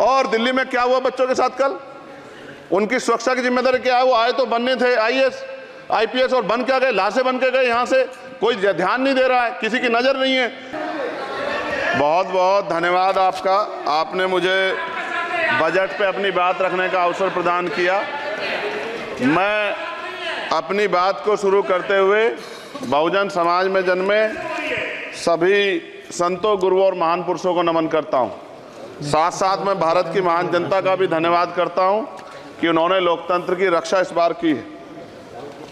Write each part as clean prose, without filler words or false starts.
और दिल्ली में क्या हुआ बच्चों के साथ कल? उनकी सुरक्षा की जिम्मेदारी क्या है? वो आए तो बनने थे आईएएस आईपीएस और बन क्या गए? लाशें बन के गए। यहाँ से कोई ध्यान नहीं दे रहा है, किसी की नजर नहीं है। बहुत बहुत धन्यवाद आपका, आपने मुझे बजट पे अपनी बात रखने का अवसर प्रदान किया। मैं अपनी बात को शुरू करते हुए बहुजन समाज में जन्मे सभी संतों, गुरुओं और महान पुरुषों को नमन करता हूं। साथ साथ मैं भारत की महान जनता का भी धन्यवाद करता हूं कि उन्होंने लोकतंत्र की रक्षा इस बार की है।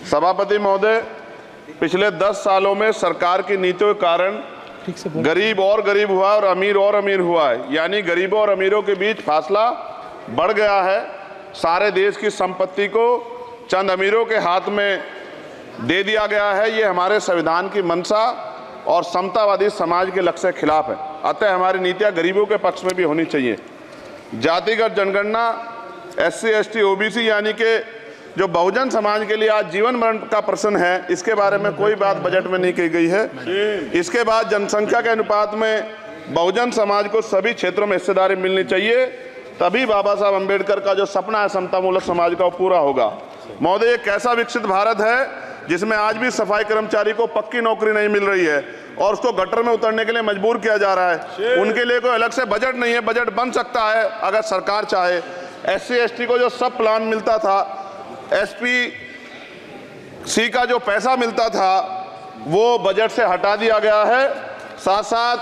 सभापति महोदय, पिछले 10 सालों में सरकार की नीतियों के कारण गरीब और गरीब हुआ और अमीर हुआ है, यानी गरीबों और अमीरों के बीच फासला बढ़ गया है। सारे देश की संपत्ति को चंद अमीरों के हाथ में दे दिया गया है। ये हमारे संविधान की मंशा और समतावादी समाज के लक्ष्य के खिलाफ है। अतः हमारी नीतियां गरीबों के पक्ष में भी होनी चाहिए। जातिगत जनगणना, SC ST OBC यानी कि जो बहुजन समाज के लिए आज जीवन मरण का प्रश्न है, इसके बारे में कोई बात बजट में नहीं की गई है। इसके बाद जनसंख्या के अनुपात में बहुजन समाज को सभी क्षेत्रों में हिस्सेदारी मिलनी चाहिए, तभी बाबा साहब अम्बेडकर का जो सपना है समतामूलक समाज का, वो पूरा होगा। महोदय, एक ऐसा विकसित भारत है जिसमें आज भी सफाई कर्मचारी को पक्की नौकरी नहीं मिल रही है और उसको गटर में उतरने के लिए मजबूर किया जा रहा है। उनके लिए कोई अलग से बजट नहीं है। बजट बन सकता है अगर सरकार चाहे। SC ST को जो सब प्लान मिलता था, SPC का जो पैसा मिलता था, वो बजट से हटा दिया गया है। साथ साथ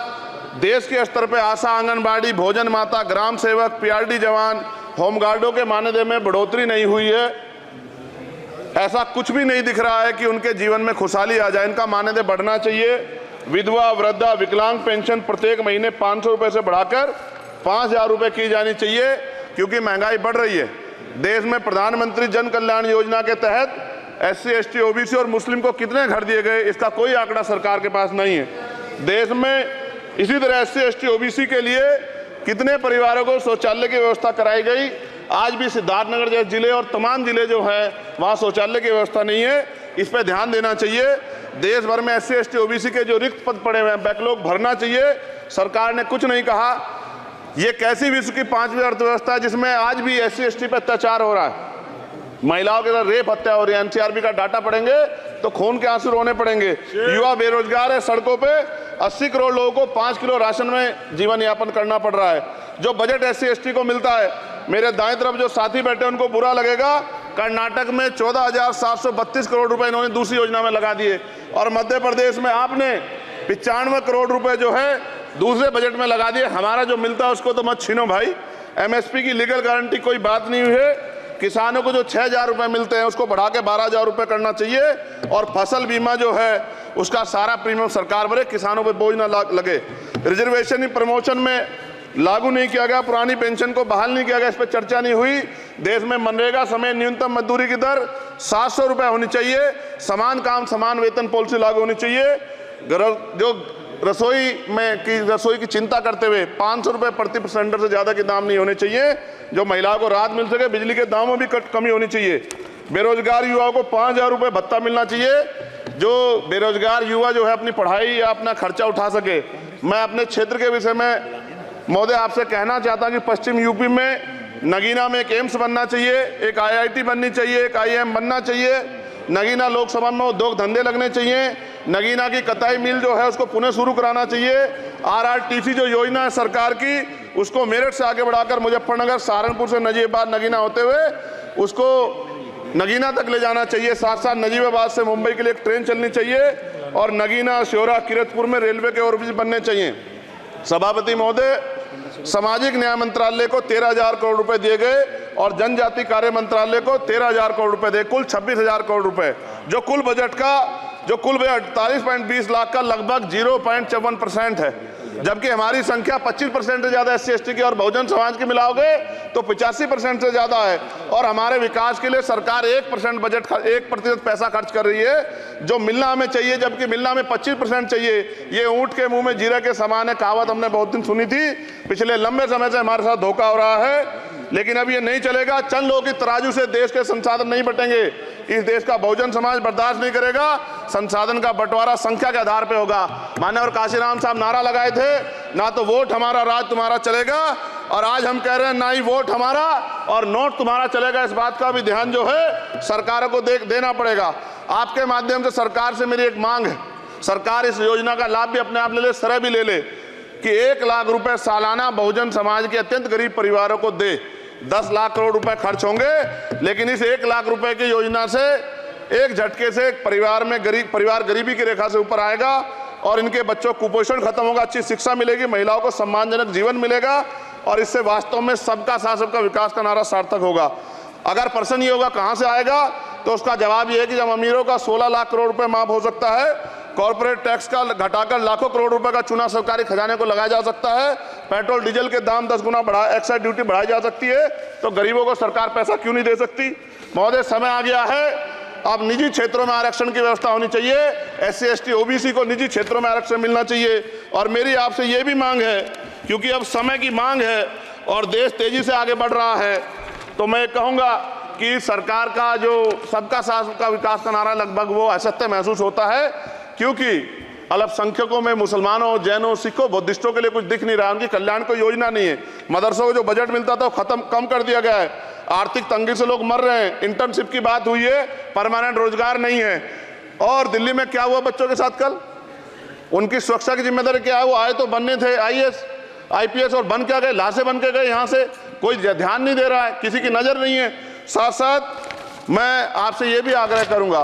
देश के स्तर पे आशा, आंगनबाड़ी, भोजन माता, ग्राम सेवक, PRD जवान, होमगार्डों के मानदेय में बढ़ोतरी नहीं हुई है। ऐसा कुछ भी नहीं दिख रहा है कि उनके जीवन में खुशहाली आ जाए। इनका मानदेय बढ़ना चाहिए। विधवा, वृद्धा, विकलांग पेंशन प्रत्येक महीने 500 रुपये से बढ़ाकर 5000 रुपये की जानी चाहिए, क्योंकि महंगाई बढ़ रही है। देश में प्रधानमंत्री जन कल्याण योजना के तहत SC ST OBC और मुस्लिम को कितने घर दिए गए, इसका कोई आंकड़ा सरकार के पास नहीं है। देश में इसी तरह SC ST OBC के लिए कितने परिवारों को शौचालय की व्यवस्था कराई गई। आज भी सिद्धार्थनगर जैसे जिले और तमाम जिले जो है वहाँ शौचालय की व्यवस्था नहीं है। इस पर ध्यान देना चाहिए। देश भर में SC ST OBC के जो रिक्त पद पड़े हुए हैं, बैकलॉग भरना चाहिए। सरकार ने कुछ नहीं कहा। ये कैसी विश्व की 5वीं अर्थव्यवस्था है जिसमें आज भी SC ST पे अत्याचार हो रहा है, महिलाओं के साथ रेप हत्या हो रही है। NCRB का डाटा पढ़ेंगे तो खून के आंसू रोने पड़ेंगे। युवा बेरोजगार है, सड़कों पे 80 करोड़ लोगों को 5 किलो राशन में जीवन यापन करना पड़ रहा है। जो बजट SC ST को मिलता है, मेरे दाएं तरफ जो साथी बैठे उनको बुरा लगेगा, कर्नाटक में 14,732 करोड़ रुपए इन्होंने दूसरी योजना में लगा दिए और मध्य प्रदेश में आपने 95 करोड़ रुपए जो है दूसरे बजट में लगा दिए। हमारा जो मिलता है उसको तो मत छीनो भाई। MSP की लीगल गारंटी कोई बात नहीं हुई है। किसानों को जो 6,000 रुपये मिलते हैं उसको बढ़ा के 12,000 रुपये करना चाहिए और फसल बीमा जो है उसका सारा प्रीमियम सरकार भरे, किसानों पर बोझ ना लगे। रिजर्वेशन प्रमोशन में लागू नहीं किया गया, पुरानी पेंशन को बहाल नहीं किया गया, इस पर चर्चा नहीं हुई। देश में मनरेगा समय न्यूनतम मजदूरी की दर 700 रुपये होनी चाहिए। समान काम समान वेतन पॉलिसी लागू होनी चाहिए। जो रसोई की चिंता करते हुए 500 रुपये प्रति सिलेंडर से ज़्यादा के दाम नहीं होने चाहिए, जो महिलाओं को राहत मिल सके। बिजली के दामों में भी कमी होनी चाहिए। बेरोजगार युवाओं को 5,000 रुपये भत्ता मिलना चाहिए, जो बेरोजगार युवा जो है अपनी पढ़ाई या अपना खर्चा उठा सके। मैं अपने क्षेत्र के विषय में महोदय आपसे कहना चाहता हूं कि पश्चिम यूपी में नगीना में एक एम्स बनना चाहिए, एक IIT बननी चाहिए, एक IIM बनना चाहिए। नगीना लोकसभा में उद्योग धंधे लगने चाहिए। नगीना की कताई मिल जो है उसको पुनः शुरू कराना चाहिए। RRTC जो योजना है सरकार की, उसको मेरठ से आगे बढ़ाकर मुजफ्फरनगर, सहारनपुर से नजीबाबाद नगीना होते हुए उसको नगीना तक ले जाना चाहिए। साथ साथ नजीबाबाद से मुंबई के लिए एक ट्रेन चलनी चाहिए और नगीना, श्योरा, किरतपुर में रेलवे के ओवरब्रिज बनने चाहिए। सभापति महोदय, सामाजिक न्याय मंत्रालय को 13,000 करोड़ रुपए दिए गए और जनजाति कार्य मंत्रालय को 13,000 करोड़ रुपए दिए, कुल 26,000 करोड़ रुपए, जो कुल बजट 48.20 लाख का लगभग 0.54% है। जबकि हमारी संख्या 25% से ज्यादा SC ST की और बहुजन समाज की मिलाओगे तो 85% से ज्यादा है। और हमारे विकास के लिए सरकार 1% पैसा खर्च कर रही है, जो मिलना हमें चाहिए, जबकि मिलना हमें 25% चाहिए। ये ऊंट के मुंह में जीरा के समान है, कहावत हमने बहुत दिन सुनी थी। पिछले लंबे समय से हमारे साथ धोखा हो रहा है, लेकिन अब ये नहीं चलेगा। चंद लोगों की तराजू से देश के संसाधन नहीं बटेंगे। इस देश का बहुजन समाज बर्दाश्त नहीं करेगा। संसाधन का बंटवारा संख्या के आधार पे होगा। मान्यवर काशीराम साहब नारा लगाए थे, ना तो वोट हमारा राज तुम्हारा चलेगा, और आज हम कह रहे हैं ना ही वोट हमारा और नोट तुम्हारा चलेगा। इस बात का भी ध्यान जो है सरकारों को देना पड़ेगा। आपके माध्यम से सरकार से मेरी एक मांग है, सरकार इस योजना का लाभ भी अपने आप ले ले, सरह भी ले ले कि 1 लाख रुपए सालाना बहुजन समाज के अत्यंत गरीब परिवारों को दे। 10 लाख करोड़ रुपए खर्च होंगे, लेकिन इस 1 लाख रुपए की योजना से एक झटके से एक परिवार गरीबी की रेखा से ऊपर आएगा और इनके बच्चों को कुपोषण खत्म होगा, अच्छी शिक्षा मिलेगी, महिलाओं को सम्मानजनक जीवन मिलेगा और इससे वास्तव में सबका साथ सबका विकास का नारा सार्थक होगा। अगर प्रश्न ये होगा कहां से आएगा, तो उसका जवाब ये है कि जब अमीरों का 16 लाख करोड़ रुपए माफ हो सकता है, कॉर्पोरेट टैक्स का घटाकर लाखों करोड़ रुपए का चूना सरकारी खजाने को लगाया जा सकता है, पेट्रोल डीजल के दाम 10 गुना एक्साइज ड्यूटी बढ़ाई जा सकती है, तो गरीबों को सरकार पैसा क्यों नहीं दे सकती। महोदय, समय आ गया है, अब निजी क्षेत्रों में आरक्षण की व्यवस्था होनी चाहिए। SC ST OBC को निजी क्षेत्रों में आरक्षण मिलना चाहिए। और मेरी आपसे ये भी मांग है, क्योंकि अब समय की मांग है और देश तेजी से आगे बढ़ रहा है, तो मैं कहूँगा कि सरकार का जो सबका साथ सबका विकास का नारा लगभग वो असत्य महसूस होता है, क्योंकि अल्पसंख्यकों में मुसलमानों, जैनों, सिखों, बुद्धिस्टों के लिए कुछ दिख नहीं रहा, उनकी कल्याण कोई योजना नहीं है। मदरसों को जो बजट मिलता था वो कम कर दिया गया है, आर्थिक तंगी से लोग मर रहे हैं, इंटर्नशिप की बात हुई है, परमानेंट रोजगार नहीं है। और दिल्ली में क्या हुआ बच्चों के साथ कल, उनकी सुरक्षा की जिम्मेदारी क्या है, वो आए तो बनने थे IAS IPS और बन क्या गए, लाशें बन के गए, यहाँ से कोई ध्यान नहीं दे रहा है, किसी की नजर नहीं है। साथ साथ मैं आपसे ये भी आग्रह करूंगा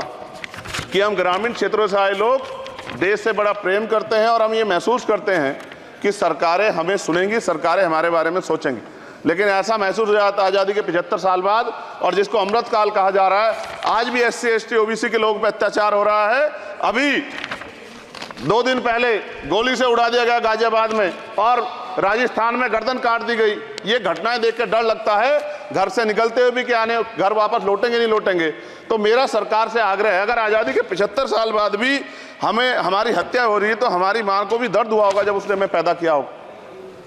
कि हम ग्रामीण क्षेत्रों से आए लोग देश से बड़ा प्रेम करते हैं और हम ये महसूस करते हैं कि सरकारें हमें सुनेंगी, सरकारें हमारे बारे में सोचेंगी, लेकिन ऐसा महसूस हो जाता है आज़ादी के 75 साल बाद, और जिसको अमृत काल कहा जा रहा है, आज भी SC ST OBC के लोगों पर अत्याचार हो रहा है। अभी 2 दिन पहले गोली से उड़ा दिया गया गाजियाबाद में और राजस्थान में गर्दन काट दी गई। ये घटनाएं देख कर डर लगता है, घर से निकलते हुए भी कि आने घर वापस लौटेंगे नहीं लौटेंगे। तो मेरा सरकार से आग्रह है, अगर आज़ादी के 75 साल बाद भी हमारी हत्या हो रही है, तो हमारी मां को भी दर्द हुआ होगा जब उसने हमें पैदा किया होगा,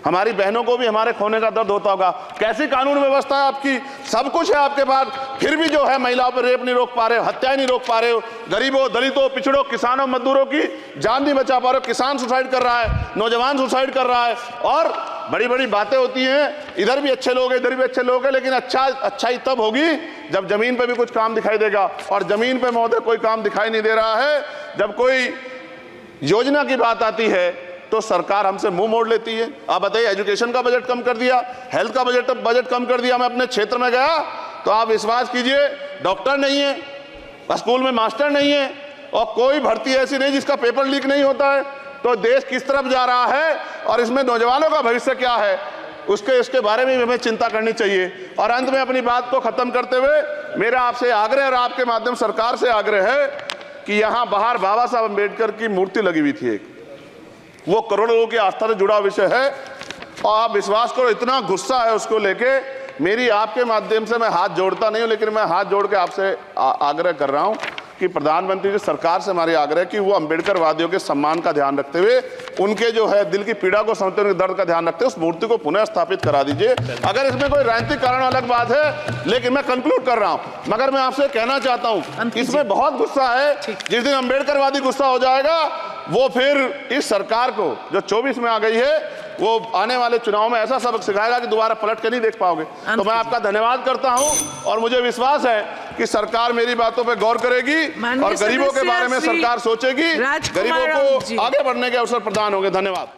हमारी बहनों को भी हमारे खोने का दर्द होता होगा। कैसी कानून व्यवस्था है आपकी, सब कुछ है आपके पास, फिर भी जो है महिलाओं पर रेप नहीं रोक पा रहे हो, हत्याएं नहीं रोक पा रहे हो, गरीबों, दलितों, पिछड़ों, किसानों, मजदूरों की जान नहीं बचा पा रहे हो। किसान सुसाइड कर रहा है, नौजवान सुसाइड कर रहा है, और बड़ी बड़ी बातें होती हैं, इधर भी अच्छे लोग हैं, इधर भी अच्छे लोग हैं, लेकिन अच्छाई तब होगी जब जमीन पे भी कुछ काम दिखाई देगा। और जमीन पे महोदय कोई काम दिखाई नहीं दे रहा है। जब कोई योजना की बात आती है तो सरकार हमसे मुंह मोड़ लेती है। आप बताइए, एजुकेशन का बजट कम कर दिया, हेल्थ का बजट कम कर दिया। मैं अपने क्षेत्र में गया तो आप विश्वास कीजिए, डॉक्टर नहीं है, स्कूल में मास्टर नहीं है, और कोई भर्ती ऐसी नहीं जिसका पेपर लीक नहीं होता है। तो देश किस तरफ जा रहा है और इसमें नौजवानों का भविष्य क्या है, उसके बारे में हमें चिंता करनी चाहिए। और अंत में अपनी बात को खत्म करते हुए मेरा आपसे आग्रह और आपके माध्यम सरकार से आग्रह है कि यहाँ बाहर बाबा साहब अम्बेडकर की मूर्ति लगी हुई थी, एक वो करोड़ों लोगों की आस्था से जुड़ा विषय है, और आप विश्वास करो इतना गुस्सा है उसको लेके। मेरी आपके माध्यम से मैं हाथ जोड़ता नहीं हूं, लेकिन मैं हाथ जोड़ के आपसे आग्रह कर रहा हूं कि प्रधानमंत्री जी, सरकार से हमारी आग्रह कि वो अम्बेडकर वादियों के सम्मान का ध्यान रखते हुए, उनके जो है दिल की पीड़ा को समझते हुए, उनके दर्द का ध्यान रखते हुए उस मूर्ति को पुनः स्थापित करा दीजिए। अगर इसमें कोई राजनीतिक कारण अलग बात है, लेकिन मैं कंक्लूड कर रहा हूं, मगर मैं आपसे कहना चाहता हूं इसमें बहुत गुस्सा है। जिस दिन अम्बेडकरवादी गुस्सा हो जाएगा, वो फिर इस सरकार को जो 24 में आ गई है, वो आने वाले चुनाव में ऐसा सबक सिखाएगा कि दोबारा पलट के नहीं देख पाओगे। तो मैं आपका धन्यवाद करता हूं और मुझे विश्वास है कि सरकार मेरी बातों पे गौर करेगी और गरीबों के बारे में सरकार सोचेगी, गरीबों को आगे बढ़ने के अवसर प्रदान होंगे। धन्यवाद।